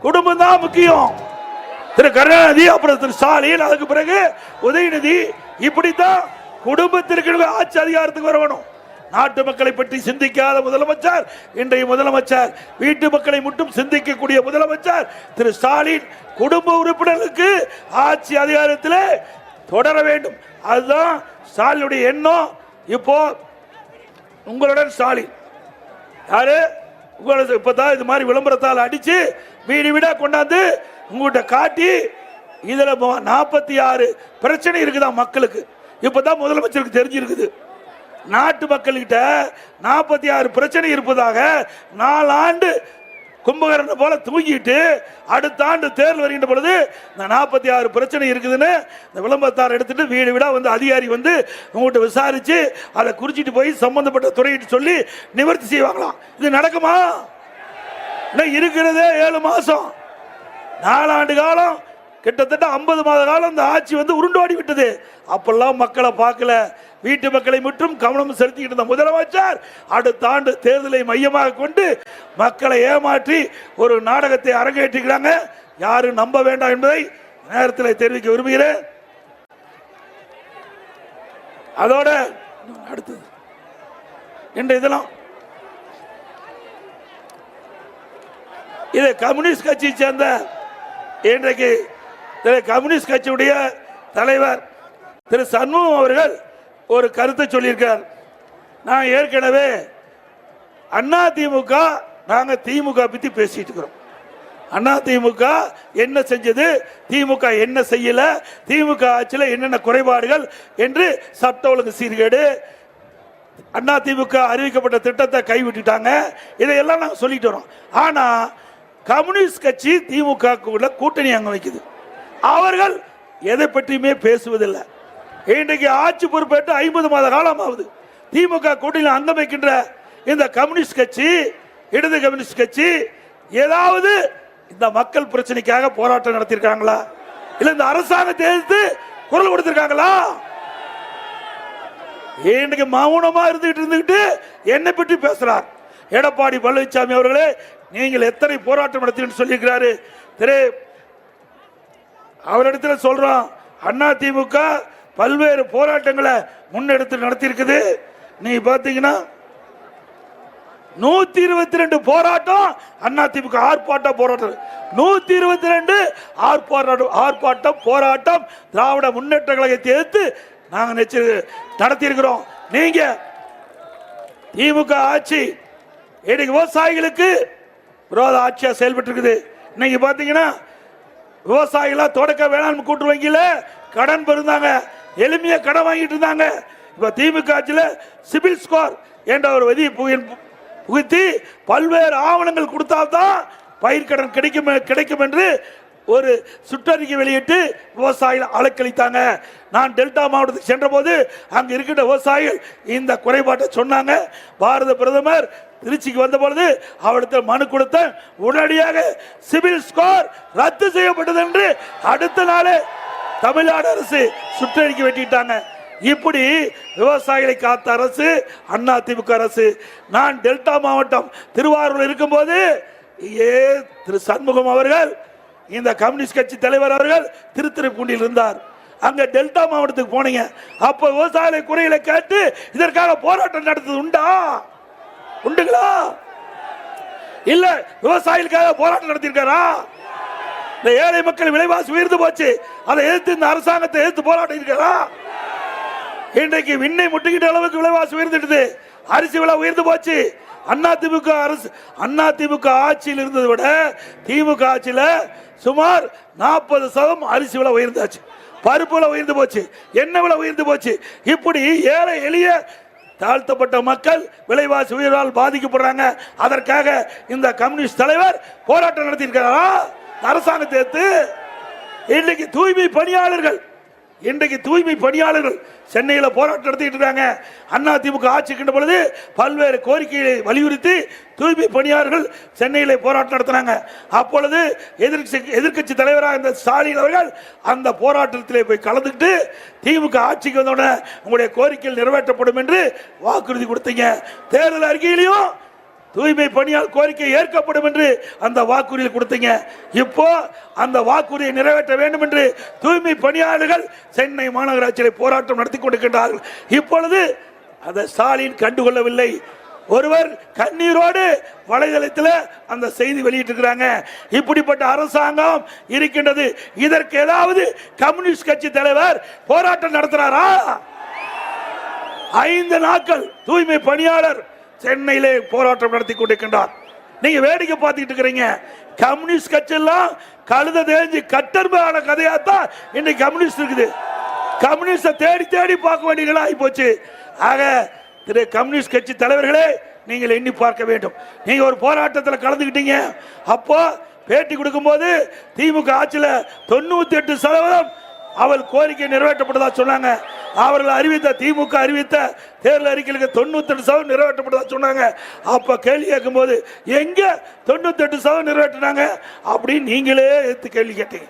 குடும்பம் தான் முக்கியம். திரு கருணாநிதி, அப்புறம் திரு ஸ்டாலின், அதுக்கு பிறகு உதயநிதி, இப்படித்தான் குடும்பத்திற்கு ஆட்சி அதிகாரத்துக்கு வரணும். நாட்டு மக்களை பற்றி சிந்திக்காத முதலமைச்சர் இன்றைய முதலமைச்சர், வீட்டு மக்களை மட்டும் சிந்திக்கக்கூடிய முதலமைச்சர் திரு ஸ்டாலின் குடும்ப உறுப்பினர்களுக்கு ஆட்சி அதிகாரத்தில் தொடர வேண்டும். அதுதான் ஸ்டாலினுடைய எண்ணம். இப்போ உங்களுடன் ஸ்டாலின் யாரு உங்களுக்கு இப்பதான் இது மாதிரி விளம்பரத்தால் அடிச்சு வீடு வீடா கொண்டாந்து உங்கள்கிட்ட காட்டி இதுல 46 பிரச்சனை இருக்குதான் மக்களுக்கு. இப்பதான் முதலமைச்சருக்கு தெரிஞ்சிருக்குது. நாட்டு மக்கள்கிட்ட 46 பிரச்சனை இருப்பதாக 4 ஆண்டு கும்பகரண போல தூங்கிட்டு அடுத்த ஆண்டு தேர்தல் வருகின்ற பொழுது இந்த 46 பிரச்சனை இருக்குதுன்னு இந்த விளம்பரத்தார் எடுத்துட்டு வீடு வீடா வந்து அதிகாரி வந்து உங்கள்கிட்ட விசாரிச்சு அதை குறிச்சிட்டு போய் சம்பந்தப்பட்ட துறையிட்டு சொல்லி நிவர்த்தி செய்வாங்களாம். இது நடக்குமா? இருக்கிறதே 7 மாசம், 4 ஆண்டு காலம், கிட்டத்தட்ட 50 மாத காலம் இந்த ஆட்சி வந்து உருண்டோடி விட்டது. அப்பெல்லாம் மக்களை பார்க்கல, வீட்டு மக்களை மட்டும் கவனம் செலுத்திக்கிட்டு இருந்த முதலமைச்சர் அடுத்த ஆண்டு தேர்தலை மையமாக கொண்டு மக்களை ஏமாற்றி ஒரு நாடகத்தை அரங்கேற்றிக்கிறாங்க. யாரும் நம்ப வேண்டாம் என்பதை நேரத்தில் தெரிவிக்க விரும்புகிறேன். அதோட அடுத்தது இன்று இதெல்லாம் இது கம்யூனிஸ்ட் கட்சியை சேர்ந்த இன்றைக்கு கம்யூனிஸ்ட் கட்சியுடைய தலைவர் திரு சண்முகம் அவர்கள் ஒரு கருத்தை சொல்லியிருக்கார். நான் ஏற்கனவே அதிமுக நாங்க திமுக பத்தி பேசிட்டு இருக்கிறோம். அதிமுக என்ன செஞ்சது, திமுக என்ன செய்யல, திமுக ஆட்சியில் என்னென்ன குறைபாடுகள் என்று சட்ட ஒழுங்கு சீர்கேடு, அதிமுக அறிவிக்கப்பட்ட திட்டத்தை கைவிட்டுட்டாங்க, இதையெல்லாம் நாங்கள் சொல்லிட்டு வரோம். ஆனா கம்யூனிஸ்ட் கட்சி திமுக கூட்டணி அங்க வைக்குது. அவர்கள் எதை பற்றியுமே பேசுவதில்லை. இன்றைக்கு ஆட்சி பொறுப்பேற்று 50 மாத காலம் ஆகுது. திமுக கூட்டணியில் அங்கம் வைக்கின்ற இந்த கம்யூனிஸ்ட் கட்சி, இடது கம்யூனிஸ்ட் கட்சி ஏதாவது இந்த மக்கள் பிரச்சனைக்காக போராட்டம் நடத்தியிருக்காங்களா? இல்ல இந்த அரசாங்கத்தை எதிர்த்து குரல் கொடுத்திருக்காங்களா? இன்றைக்கு மௌனமா இருந்துகிட்டு என்னை பற்றி பேசுறார் எடப்பாடி பழனிசாமி அவர்களே. நீங்கள் எத்தனை போராட்டம் நடத்தி சொல்லியிருக்கிறாரு. அவரிடத்தில் சொல்றோம், அதிமுக பல்வேறு போராட்டங்களை முன்னெடுத்து நடத்தி இருக்குது. நீ பாத்தீங்கன்னா 122 போராட்டம் அதிமுக ஆர்ப்பாட்டம் போராட்டம், 122 ஆர்ப்பாட்டம் போராட்டம் திராவிட முன்னேற்ற கழகத்தை எதிர்த்து நாங்க நடத்தி இருக்கிறோம். நீங்க திமுக ஆட்சி இன்னைக்கு விவசாயிகளுக்கு விரோத ஆட்சியா செயல்பட்டு இருக்குது. இன்னைக்கு பாத்தீங்கன்னா விவசாயிகளா தொடக்க வேளாண் கூட்டு வங்கியில கடன் பெறுந்தாங்க, எளிமையா கடன் வாங்கிட்டு இருந்தாங்க. இப்ப திமுக ஆட்சியில சிபில் ஸ்கோர் என்ற ஒரு விதியை புகுத்தி பல்வேறு ஆவணங்கள் கொடுத்தால்தான் பயிர்கடன் கிடைக்கும் என்று ஒரு சுற்றறிக்கை வெளியிட்டு விவசாயிகள் அலக்களித்தாங்க. நான் டெல்டா மாவட்டத்துக்கு சென்ற போது அங்க இருக்கின்ற விவசாயிகள் இந்த குறைபாட்டை சொன்னாங்க. பாரத பிரதமர் திருச்சிக்கு வந்த பொழுது அவரிடத்தில் மனு கொடுத்த உடனடியாக சிபில் ஸ்கோர் ரத்து செய்யப்பட்டது என்று அடுத்த நாளே தமிழ்நாடு அரசு சுற்றறிக்கை வெட்டிட்டாங்க. இப்படி விவசாயிகளை காத்த அரசு அதிமுக அரசு. நான் டெல்டா மாவட்டம் திருவாரூர் இருக்கும் போது திரு சண்முகம் அவர்கள், இந்த கம்யூனிஸ்ட் கட்சி தலைவர் அவர்கள் திருத்துறைப்பூண்டியில் இருந்தார். அங்க டெல்டா மாவட்டத்துக்கு போனீங்க, அப்ப விவசாயிகளை குறைகளை கேட்டு இதற்காக போராட்டம் நடத்தது உண்டுங்களா? இல்ல விவசாயிகளுக்காக போராட்டம் நடத்தியிருக்காரா? இந்த ஏழை மக்கள் விலைவாசி உயர்ந்து போச்சு, அதை எதிர்த்து இந்த அரசாங்கத்தை எதிர்த்து போராட்டம் இருக்கிறா? இன்றைக்கு விண்ணை முட்டுகிட்ட அளவுக்கு விலைவாசி உயர்ந்துட்டு, அரிசி விலை உயர்ந்து போச்சு. அதிமுக அரசு அதிமுக ஆட்சியில் இருந்ததை விட திமுக ஆட்சியில் சுமார் 40% அரிசி விலை உயர்ந்தாச்சு, பருப்பு விலை உயர்ந்து போச்சு, எண்ணெய் விலை உயர்ந்து போச்சு. இப்படி ஏழை எளிய தாழ்த்தப்பட்ட மக்கள் விலைவாசி உயர்வால் பாதிக்கப்படுறாங்க. அதற்காக இந்த கம்யூனிஸ்ட் தலைவர் போராட்டம் நடத்தியிருக்கிறாரா அரசாங்கத்தை எடுத்து? இன்றைக்கு தூய்மை பணியாளர்கள் சென்னையில் போராட்டம் நடத்திட்டு இருக்காங்க. அதிமுக ஆட்சிக்கின்ற பொழுது பல்வேறு கோரிக்கைகளை வலியுறுத்தி தூய்மை பணியாளர்கள் சென்னையில் போராட்டம் நடத்தினாங்க. அப்பொழுது எதிர்க்கட்சி தலைவராக இந்த ஸ்டாலின் அவர்கள் அந்த போராட்டத்திலே போய் கலந்துக்கிட்டு திமுக ஆட்சிக்கு வந்தவுடனே உங்களுடைய கோரிக்கைகள் நிறைவேற்றப்படும் என்று வாக்குறுதி கொடுத்தீங்க. தேர்தல் அறிக்கையிலையும் தூய்மை பணியாளர் கோரிக்கை ஏற்கப்படும் என்று அந்த வாக்குறுதியில் கொடுத்தீங்க. இப்போ அந்த வாக்குறுதியை நிறைவேற்ற வேண்டும் என்று தூய்மை பணியாளர்கள் சென்னை மாநகராட்சியில் போராட்டம் நடத்தி கொண்டிருக்கின்றார்கள். இப்பொழுது அதை ஸ்டாலின் கண்டுகொள்ளவில்லை. ஒருவர் கண்ணீரோடு வலைதளத்தில் அந்த செய்தி வெளியிட்டிருக்கிறாங்க. இப்படிப்பட்ட அரசாங்கம் இருக்கின்றது. இதற்கு ஏதாவது கம்யூனிஸ்ட் கட்சி தலைவர் போராட்டம் நடத்துறாரா? 5 நாட்கள் தூய்மை பணியாளர் சென்னையிலே போராட்டம் நடத்தி கொண்டிருக்கின்றார். நீங்க வேடிக்கை பார்த்துக்கிட்டு இருக்கிறீங்க. கம்யூனிஸ்ட் கட்சி எல்லாம் கழுத தேஞ்சு கட்டர்பான கதையாத்தான் இன்னைக்கு கம்யூனிஸ்ட் இருக்குது. கம்யூனிஸ்ட தேடி தேடி பார்க்க வேண்டியதா ஆகி போச்சு. ஆக திரு கம்யூனிஸ்ட் கட்சி தலைவர்களே, நீங்கள் எண்ணி பார்க்க வேண்டும். நீங்க ஒரு போராட்டத்தில் கலந்துக்கிட்டீங்க. அப்போ பேட்டி கொடுக்கும் போது திமுக ஆட்சியில் 98% அவள் கோரிக்கை நிறைவேற்றப்பட்டதா சொன்னாங்க. அவர்கள் அறிவித்த திமுக அறிவித்த தேர்தல் அறிக்கைகளுக்கு 98% நிறைவேற்றப்பட்டதா சொன்னாங்க. அப்ப கேள்வி கேட்கும் போது எங்க 98% நிறைவேற்றினாங்க அப்படின்னு நீங்களே எடுத்து கேள்வி கேட்டீங்க.